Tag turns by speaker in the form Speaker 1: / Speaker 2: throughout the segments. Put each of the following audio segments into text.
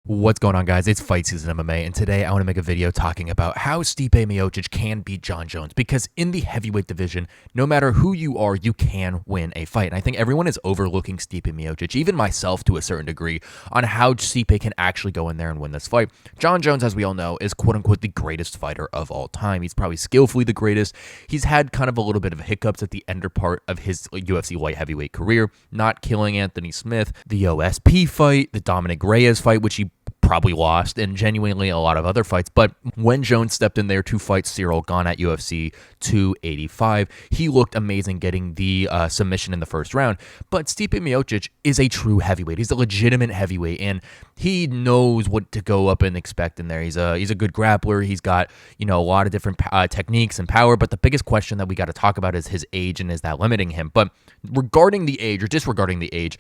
Speaker 1: What's going on, guys? It's Fight Season MMA, and today I want to make a video talking about how Stipe Miocic can beat Jon Jones, because in the heavyweight division, no matter who you are, you can win a fight. And I think everyone is overlooking Stipe Miocic, even myself to a certain degree, on how Stipe can actually go in there and win this fight. Jon Jones, as we all know, is quote-unquote the greatest fighter of all time. He's probably skillfully the greatest. He's had kind of a little bit of hiccups at the ender part of his UFC light heavyweight career, not killing Anthony Smith, the OSP fight, the Dominic Reyes fight, which he probably lost, and genuinely a lot of other fights. But when Jones stepped in there to fight Ciryl Gane at UFC 285, he looked amazing getting the submission in the first round. But Stipe Miocic is a true heavyweight. He's a legitimate heavyweight, and he knows what to go up and expect in there. He's a good grappler. He's got, a lot of different techniques and power, but the biggest question that we got to talk about is his age, and is that limiting him? But regarding the age, or disregarding the age,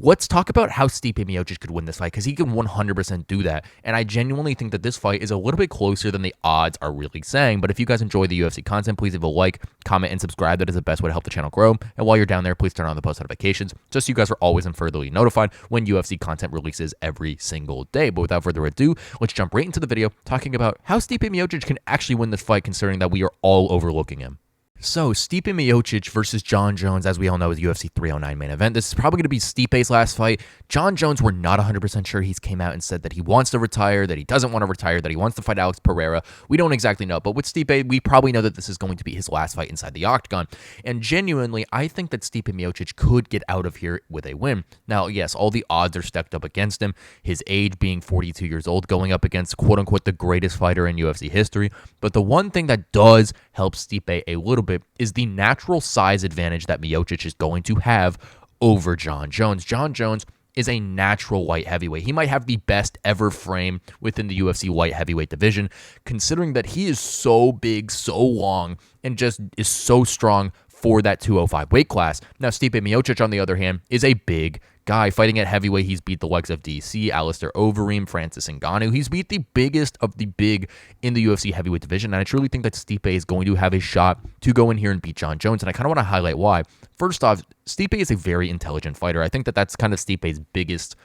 Speaker 1: let's talk about how Stipe Miocic could win this fight, because he can 100% do that. And I genuinely think that this fight is a little bit closer than the odds are really saying. But if you guys enjoy the UFC content, please leave a like, comment, and subscribe. That is the best way to help the channel grow. And while you're down there, please turn on the post notifications, just so you guys are always and furtherly notified when UFC content releases every single day. But without further ado, let's jump right into the video talking about how Stipe Miocic can actually win this fight, considering that we are all overlooking him. So, Stipe Miocic versus Jon Jones, as we all know, is UFC 309 main event. This is probably going to be Stipe's last fight. Jon Jones, we're not 100% sure. He's came out and said that he wants to retire, that he doesn't want to retire, that he wants to fight Alex Pereira. We don't exactly know, but with Stipe, we probably know that this is going to be his last fight inside the octagon. And genuinely, I think that Stipe Miocic could get out of here with a win. Now, yes, all the odds are stacked up against him. His age being 42 years old, going up against quote-unquote the greatest fighter in UFC history. But the one thing that does help Stipe a little bit is the natural size advantage that Miocic is going to have over Jon Jones. Jon Jones is a natural light heavyweight. He might have the best ever frame within the UFC light heavyweight division, considering that he is so big, so long, and just is so strong for that 205 weight class. Now, Stipe Miocic, on the other hand, is a big guy. Fighting at heavyweight, he's beat the likes of DC, Alistair Overeem, Francis Ngannou. He's beat the biggest of the big in the UFC heavyweight division, and I truly think that Stipe is going to have a shot to go in here and beat Jon Jones, and I kind of want to highlight why. First off, Stipe is a very intelligent fighter. I think that that's kind of Stipe's biggest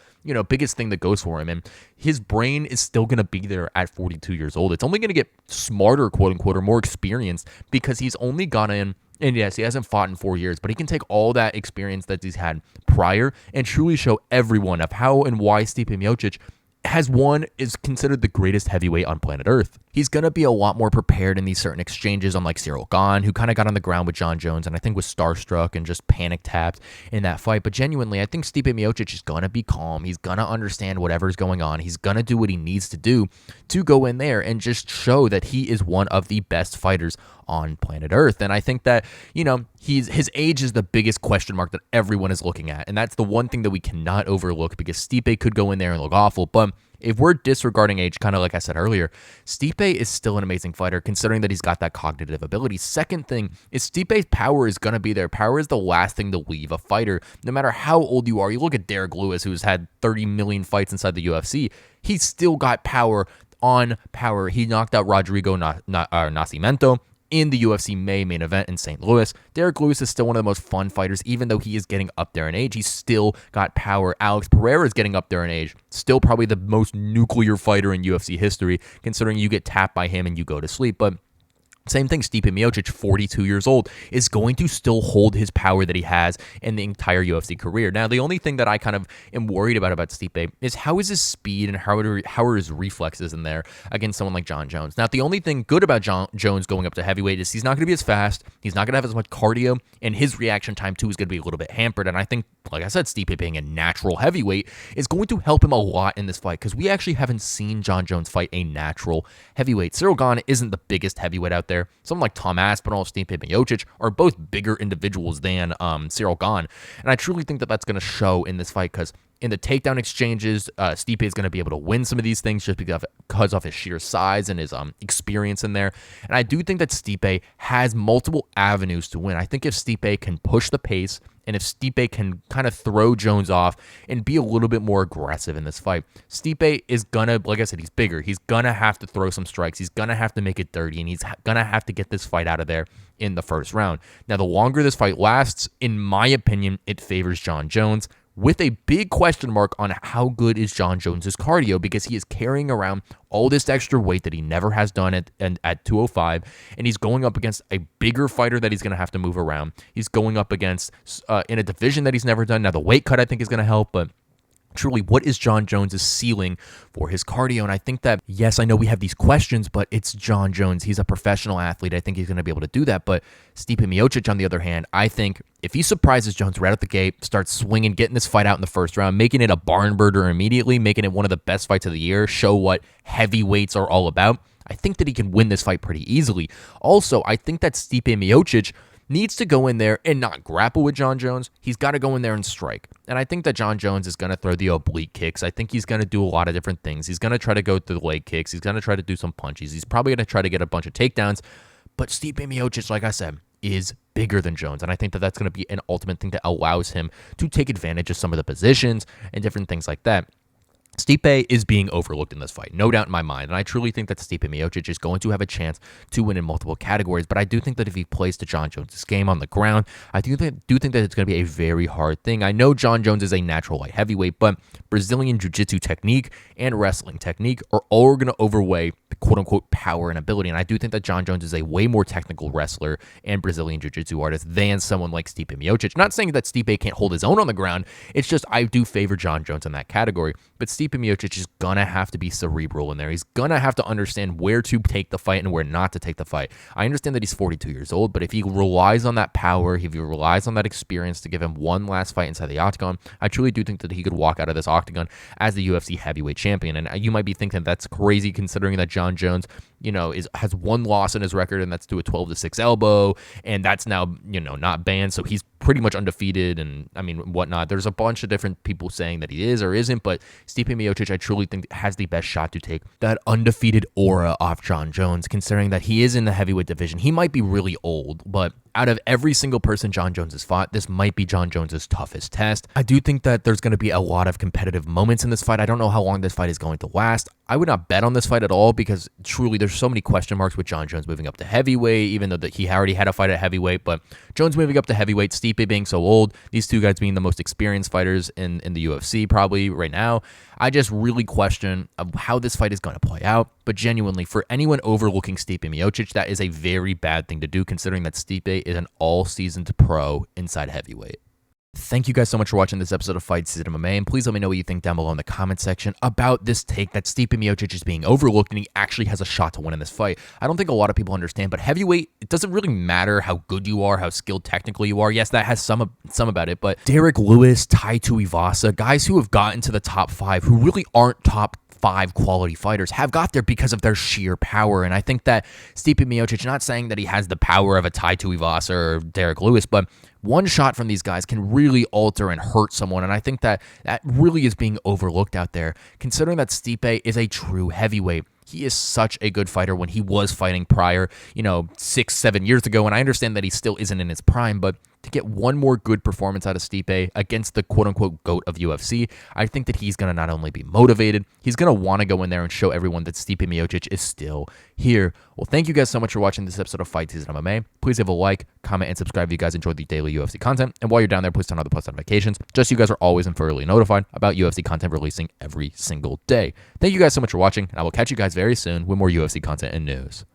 Speaker 1: thing that goes for him, and his brain is still going to be there at 42 years old. It's only going to get smarter, quote-unquote, or more experienced, because he's only gone in. And yes, he hasn't fought in 4 years, but he can take all that experience that he's had prior and truly show everyone of how and why Stipe Miocic is considered the greatest heavyweight on planet Earth. He's going to be a lot more prepared in these certain exchanges, unlike Ciryl Gane, who kind of got on the ground with Jon Jones and I think was starstruck and just panic tapped in that fight. But genuinely, I think Stipe Miocic is going to be calm. He's going to understand whatever's going on. He's going to do what he needs to do to go in there and just show that he is one of the best fighters on planet Earth. And I think that, his age is the biggest question mark that everyone is looking at. And that's the one thing that we cannot overlook, because Stipe could go in there and look awful. But if we're disregarding age, kind of like I said earlier, Stipe is still an amazing fighter, considering that he's got that cognitive ability. Second thing is Stipe's power is going to be there. Power is the last thing to leave a fighter, no matter how old you are. You look at Derek Lewis, who's had 30 million fights inside the UFC. He's still got power on power. He knocked out Rodrigo Nascimento in the UFC main event in St. Louis. Derek Lewis is still one of the most fun fighters, even though he is getting up there in age. He's still got power. Alex Pereira is getting up there in age. Still probably the most nuclear fighter in UFC history, considering you get tapped by him and you go to sleep. But same thing, Stipe Miocic, 42 years old, is going to still hold his power that he has in the entire UFC career. Now, the only thing that I kind of am worried about Stipe is how is his speed and how are his reflexes in there against someone like Jon Jones. Now, the only thing good about Jon Jones going up to heavyweight is he's not going to be as fast, he's not going to have as much cardio, and his reaction time, too, is going to be a little bit hampered. And I think, like I said, Stipe being a natural heavyweight is going to help him a lot in this fight, because we actually haven't seen Jon Jones fight a natural heavyweight. Ciryl Gane isn't the biggest heavyweight out there. Someone like Tom Aspinall, Stipe Miocic are both bigger individuals than Ciryl Gane. And I truly think that that's going to show in this fight, because in the takedown exchanges, Stipe is going to be able to win some of these things just because of his sheer size and his experience in there. And I do think that Stipe has multiple avenues to win. I think if Stipe can push the pace, and if Stipe can kind of throw Jones off and be a little bit more aggressive in this fight, Stipe is going to, like I said, he's bigger. He's going to have to throw some strikes. He's going to have to make it dirty, and he's going to have to get this fight out of there in the first round. Now, the longer this fight lasts, in my opinion, it favors Jon Jones. with a big question mark on how good is Jon Jones's cardio, because he is carrying around all this extra weight that he never has done at 205, and he's going up against a bigger fighter that he's going to have to move around. He's going up against in a division that he's never done. Now, the weight cut I think is going to help, but truly, what is Jon Jones' ceiling for his cardio? And I think that, yes, I know we have these questions, but it's Jon Jones. He's a professional athlete. I think he's going to be able to do that. But Stipe Miocic, on the other hand, I think if he surprises Jones right out the gate, starts swinging, getting this fight out in the first round, making it a barn burner immediately, making it one of the best fights of the year, show what heavyweights are all about, I think that he can win this fight pretty easily. Also, I think that Stipe Miocic needs to go in there and not grapple with Jon Jones. He's got to go in there and strike. And I think that Jon Jones is going to throw the oblique kicks. I think he's going to do a lot of different things. He's going to try to go through the leg kicks. He's going to try to do some punches. He's probably going to try to get a bunch of takedowns. But Stipe Miocic, like I said, is bigger than Jones. And I think that that's going to be an ultimate thing that allows him to take advantage of some of the positions and different things like that. Stipe is being overlooked in this fight, no doubt in my mind, and I truly think that Stipe Miocic is going to have a chance to win in multiple categories, but I do think that if he plays to Jon Jones' game on the ground, I do think that it's going to be a very hard thing. I know Jon Jones is a natural light heavyweight, but Brazilian jiu-jitsu technique and wrestling technique are all going to overweigh the quote-unquote power and ability, and I do think that Jon Jones is a way more technical wrestler and Brazilian jiu-jitsu artist than someone like Stipe Miocic. Not saying that Stipe can't hold his own on the ground, it's just I do favor Jon Jones in that category, but Stipe Miocic is going to have to be cerebral in there. He's going to have to understand where to take the fight and where not to take the fight. I understand that he's 42 years old, but if he relies on that power, if he relies on that experience to give him one last fight inside the octagon, I truly do think that he could walk out of this octagon as the UFC heavyweight champion. And you might be thinking that's crazy considering that Jon Jones, has one loss in his record, and that's to a 12-6 elbow, and that's now, not banned, so he's pretty much undefeated, and whatnot. There's a bunch of different people saying that he is or isn't, but Stipe Miocic, I truly think, has the best shot to take that undefeated aura off Jon Jones, considering that he is in the heavyweight division. He might be really old, but out of every single person Jon Jones has fought, this might be Jon Jones' toughest test. I do think that there's going to be a lot of competitive moments in this fight. I don't know how long this fight is going to last. I would not bet on this fight at all because truly there's so many question marks with Jon Jones moving up to heavyweight, even though he already had a fight at heavyweight. But Jones moving up to heavyweight, Stipe being so old, these two guys being the most experienced fighters in the UFC probably right now, I just really question how this fight is going to play out. But genuinely, for anyone overlooking Stipe Miocic, that is a very bad thing to do, considering that Stipe is an all-seasoned pro inside heavyweight. Thank you guys so much for watching this episode of Fight Season MMA, and please let me know what you think down below in the comment section about this take that Stipe Miocic is being overlooked and he actually has a shot to win in this fight. I don't think a lot of people understand, but heavyweight, it doesn't really matter how good you are, how skilled technically you are. Yes, that has some about it, but Derek Lewis, Tai Tuivasa, guys who have gotten to the top 5 who really aren't top 5 quality fighters have got there because of their sheer power. And I think that Stipe Miocic, not saying that he has the power of a Tai Tuivasa or Derek Lewis, but one shot from these guys can really alter and hurt someone, and I think that really is being overlooked out there, considering that Stipe is a true heavyweight. He is such a good fighter when he was fighting prior, 6-7 years ago, and I understand that he still isn't in his prime, but to get one more good performance out of Stipe against the quote-unquote GOAT of UFC, I think that he's going to not only be motivated, he's going to want to go in there and show everyone that Stipe Miocic is still here. Well, thank you guys so much for watching this episode of Fight Season MMA. Please give a like, comment, and subscribe if you guys enjoy the daily UFC content. And while you're down there, please turn on the post notifications, just so you guys are always and thoroughly notified about UFC content releasing every single day. Thank you guys so much for watching, and I will catch you guys very soon with more UFC content and news.